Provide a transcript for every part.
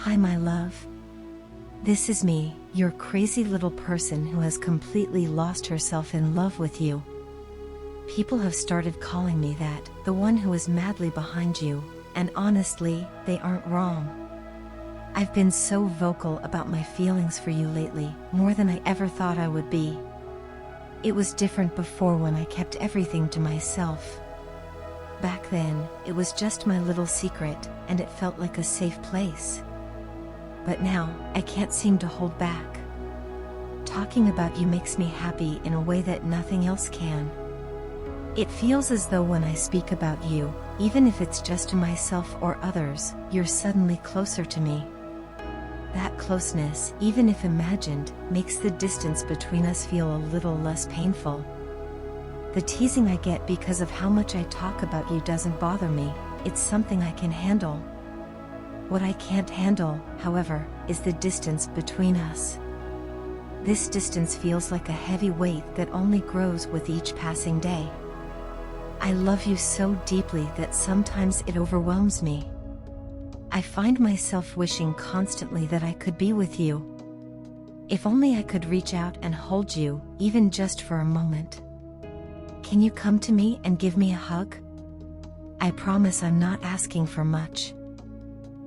Hi, my love. This is me, your crazy little person who has completely lost herself in love with you. People have started calling me that, the one who is madly behind you, and honestly, they aren't wrong. I've been so vocal about my feelings for you lately, more than I ever thought I would be. It was different before when I kept everything to myself. Back then, it was just my little secret, and it felt like a safe place. But now, I can't seem to hold back. Talking about you makes me happy in a way that nothing else can. It feels as though when I speak about you, even if it's just to myself or others, you're suddenly closer to me. That closeness, even if imagined, makes the distance between us feel a little less painful. The teasing I get because of how much I talk about you doesn't bother me, it's something I can handle. What I can't handle, however, is the distance between us. This distance feels like a heavy weight that only grows with each passing day. I love you so deeply that sometimes it overwhelms me. I find myself wishing constantly that I could be with you. If only I could reach out and hold you, even just for a moment. Can you come to me and give me a hug? I promise I'm not asking for much.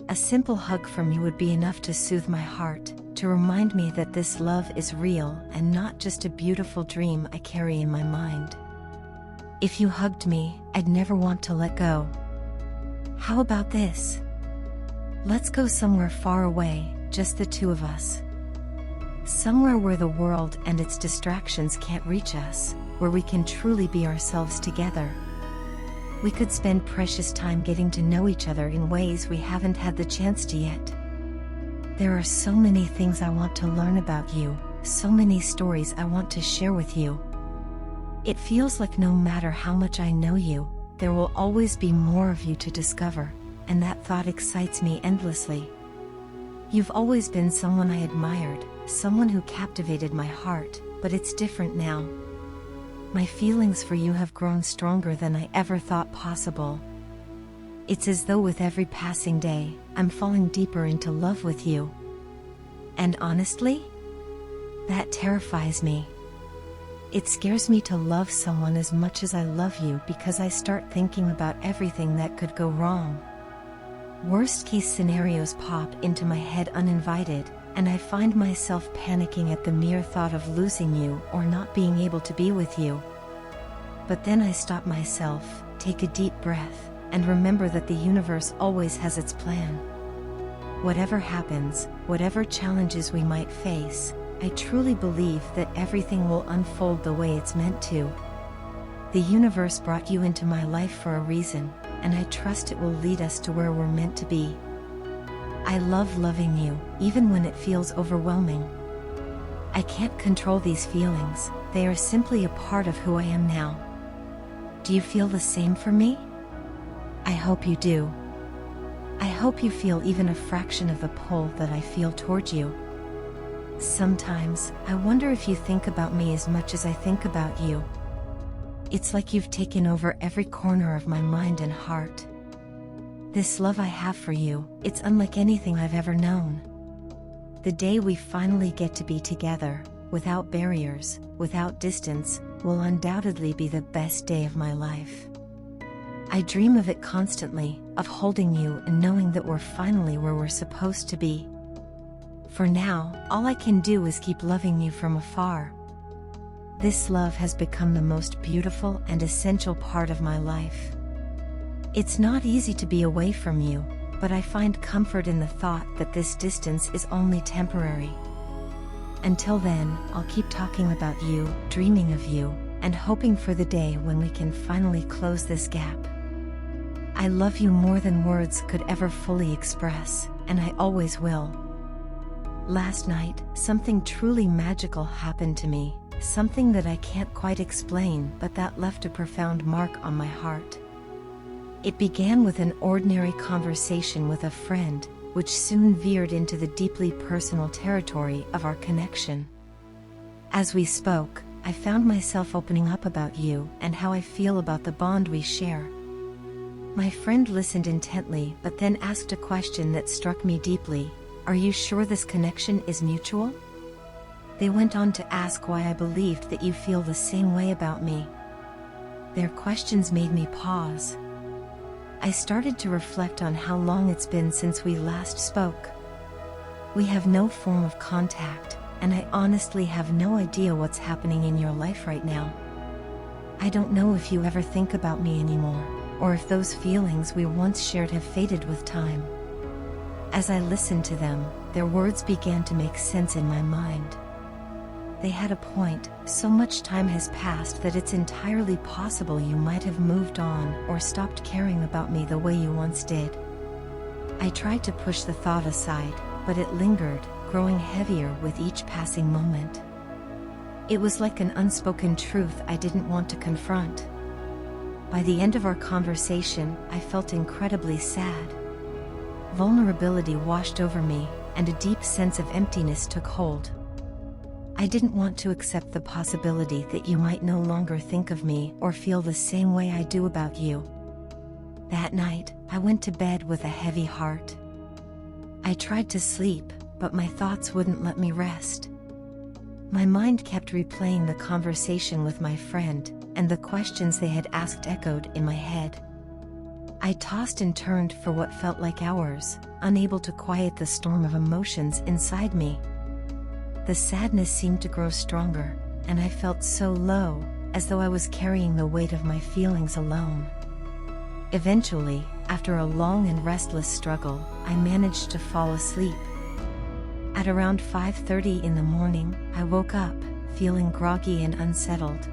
A simple hug from you would be enough to soothe my heart, to remind me that this love is real and not just a beautiful dream I carry in my mind. If you hugged me, I'd never want to let go. How about this? Let's go somewhere far away, just the two of us. Somewhere where the world and its distractions can't reach us, where we can truly be ourselves together. We could spend precious time getting to know each other in ways we haven't had the chance to yet. There are so many things I want to learn about you, so many stories I want to share with you. It feels like no matter how much I know you, there will always be more of you to discover, and that thought excites me endlessly. You've always been someone I admired, someone who captivated my heart, but it's different now. My feelings for you have grown stronger than I ever thought possible. It's as though with every passing day, I'm falling deeper into love with you. And honestly, that terrifies me. It scares me to love someone as much as I love you because I start thinking about everything that could go wrong. Worst-case scenarios pop into my head uninvited, and I find myself panicking at the mere thought of losing you or not being able to be with you. But then I stop myself, take a deep breath, and remember that the universe always has its plan. Whatever happens, whatever challenges we might face, I truly believe that everything will unfold the way it's meant to. The universe brought you into my life for a reason, and I trust it will lead us to where we're meant to be. I love loving you, even when it feels overwhelming. I can't control these feelings, they are simply a part of who I am now. Do you feel the same for me? I hope you do. I hope you feel even a fraction of the pull that I feel toward you. Sometimes, I wonder if you think about me as much as I think about you. It's like you've taken over every corner of my mind and heart. This love I have for you, it's unlike anything I've ever known. The day we finally get to be together, without barriers, without distance, will undoubtedly be the best day of my life. I dream of it constantly, of holding you and knowing that we're finally where we're supposed to be. For now, all I can do is keep loving you from afar. This love has become the most beautiful and essential part of my life. It's not easy to be away from you, but I find comfort in the thought that this distance is only temporary. Until then, I'll keep talking about you, dreaming of you, and hoping for the day when we can finally close this gap. I love you more than words could ever fully express, and I always will. Last night, something truly magical happened to me, something that I can't quite explain but that left a profound mark on my heart. It began with an ordinary conversation with a friend, which soon veered into the deeply personal territory of our connection. As we spoke, I found myself opening up about you and how I feel about the bond we share. My friend listened intently but then asked a question that struck me deeply. Are you sure this connection is mutual? They went on to ask why I believed that you feel the same way about me. Their questions made me pause. I started to reflect on how long it's been since we last spoke. We have no form of contact, and I honestly have no idea what's happening in your life right now. I don't know if you ever think about me anymore, or if those feelings we once shared have faded with time. As I listened to them, their words began to make sense in my mind. They had a point. So much time has passed that it's entirely possible you might have moved on or stopped caring about me the way you once did. I tried to push the thought aside, but it lingered, growing heavier with each passing moment. It was like an unspoken truth I didn't want to confront. By the end of our conversation, I felt incredibly sad. Vulnerability washed over me, and a deep sense of emptiness took hold. I didn't want to accept the possibility that you might no longer think of me or feel the same way I do about you. That night, I went to bed with a heavy heart. I tried to sleep, but my thoughts wouldn't let me rest. My mind kept replaying the conversation with my friend, and the questions they had asked echoed in my head. I tossed and turned for what felt like hours, unable to quiet the storm of emotions inside me. The sadness seemed to grow stronger, and I felt so low, as though I was carrying the weight of my feelings alone. Eventually, after a long and restless struggle, I managed to fall asleep. At around 5:30 in the morning, I woke up, feeling groggy and unsettled.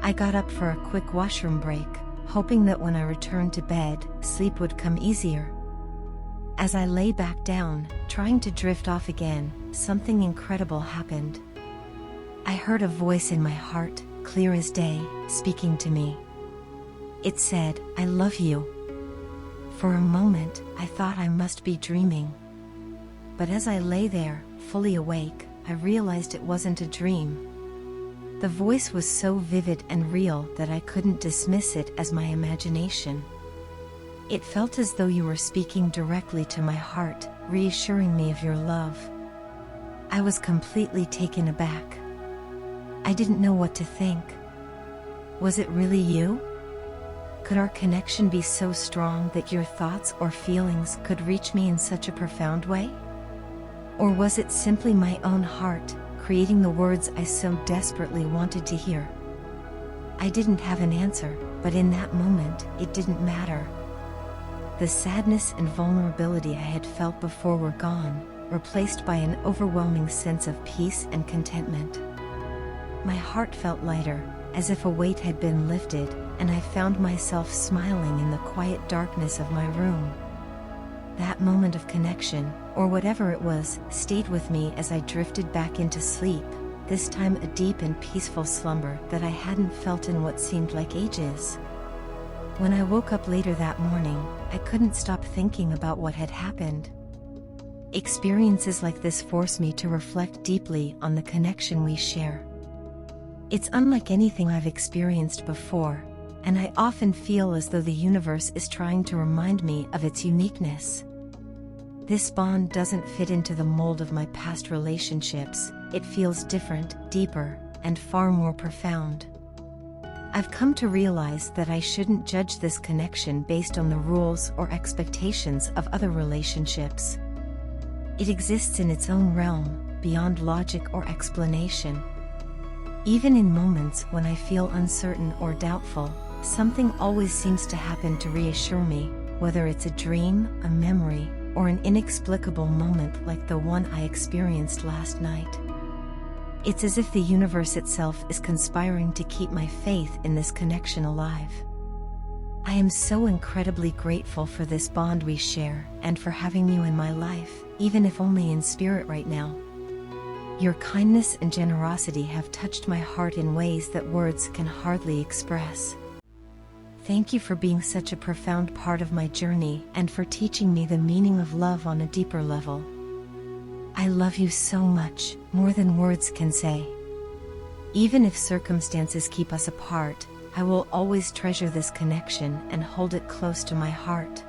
I got up for a quick washroom break, hoping that when I returned to bed, sleep would come easier. As I lay back down, trying to drift off again, something incredible happened. I heard a voice in my heart, clear as day, speaking to me. It said, "I love you." For a moment, I thought I must be dreaming. But as I lay there, fully awake, I realized it wasn't a dream. The voice was so vivid and real that I couldn't dismiss it as my imagination. It felt as though you were speaking directly to my heart, reassuring me of your love. I was completely taken aback. I didn't know what to think. Was it really you? Could our connection be so strong that your thoughts or feelings could reach me in such a profound way? Or was it simply my own heart, creating the words I so desperately wanted to hear? I didn't have an answer, but in that moment, it didn't matter. The sadness and vulnerability I had felt before were gone, replaced by an overwhelming sense of peace and contentment. My heart felt lighter, as if a weight had been lifted, and I found myself smiling in the quiet darkness of my room. That moment of connection, or whatever it was, stayed with me as I drifted back into sleep, this time a deep and peaceful slumber that I hadn't felt in what seemed like ages. When I woke up later that morning, I couldn't stop thinking about what had happened. Experiences like this force me to reflect deeply on the connection we share. It's unlike anything I've experienced before, and I often feel as though the universe is trying to remind me of its uniqueness. This bond doesn't fit into the mold of my past relationships. It feels different, deeper, and far more profound. I've come to realize that I shouldn't judge this connection based on the rules or expectations of other relationships. It exists in its own realm, beyond logic or explanation. Even in moments when I feel uncertain or doubtful, something always seems to happen to reassure me, whether it's a dream, a memory, or an inexplicable moment like the one I experienced last night. It's as if the universe itself is conspiring to keep my faith in this connection alive. I am so incredibly grateful for this bond we share, and for having you in my life, even if only in spirit right now. Your kindness and generosity have touched my heart in ways that words can hardly express. Thank you for being such a profound part of my journey and for teaching me the meaning of love on a deeper level. I love you so much, more than words can say. Even if circumstances keep us apart, I will always treasure this connection and hold it close to my heart.